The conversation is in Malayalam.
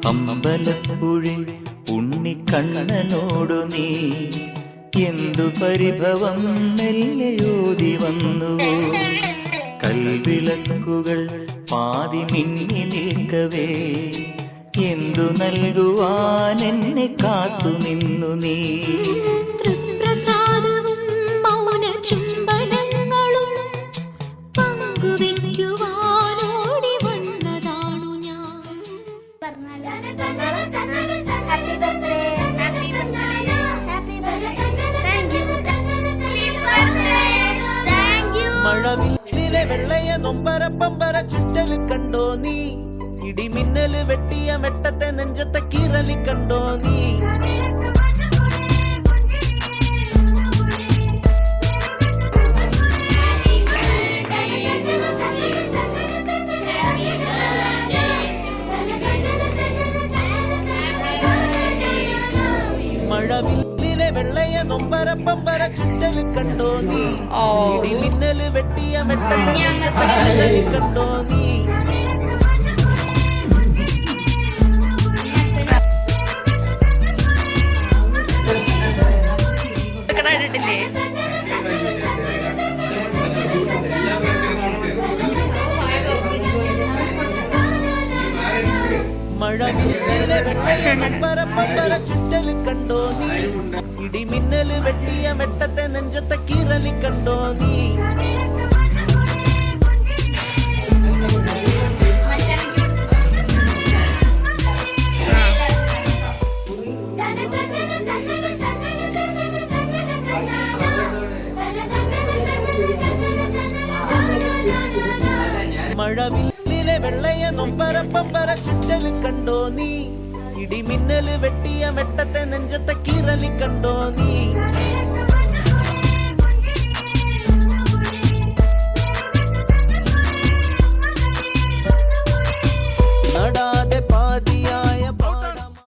അമ്പലപ്പുഴി ഉണ്ണിക്കണ്ണനോടു നീ എന്തു പരിഭവം മെല്ലയോതി വന്നുവോ? കൽവിളക്കുകൾ പാതി മിന്നി നിൽക്കവേ എന്തു നൽകുവാൻ എന്നെ കാത്തു നിന്നു നീ? തൃപ്രസാദവും മൗന ചുംബനങ്ങളും പങ്കുവയ്ക്കുവാനോടി വന്നതാണു ഞാൻ. മഴവില്ലിലെ വെള്ളയ നൊമ്പര പമ്പര ചുറ്റല് കണ്ടോ നീ? ഇടിമിന്നല് വെട്ടിയ മെട്ടത്തെ നെഞ്ചത്തെ കീറലി കണ്ടോ നീ? മഴവില്ലിലെ വെള്ളയ നൊമ്പര പമ്പര ചുറ്റല് കണ്ടോ നീ? ഇടിമിന്നല് വെട്ടിയ മെട്ടത്തെ നെഞ്ചത്തെ കീറലി കണ്ടോ നീ? മഴവില്ലിലെ വെള്ളയ നൊമ്പര പമ്പര ചുറ്റല് കണ്ടോ നീ? ഇടിമിന്നല് വെട്ടിയ മെട്ടത്തെ നെഞ്ചത്തെ കീറലി കണ്ടോ നീ? മഴവില്ലിലെ വെള്ളയ നൊമ്പര പമ്പര ചുറ്റല് കണ്ടോ നീ? ഇടിമിന്നല് വെട്ടിയ മെട്ടത്തെ നെഞ്ചത്തെ കീറലി കണ്ടോ നീ?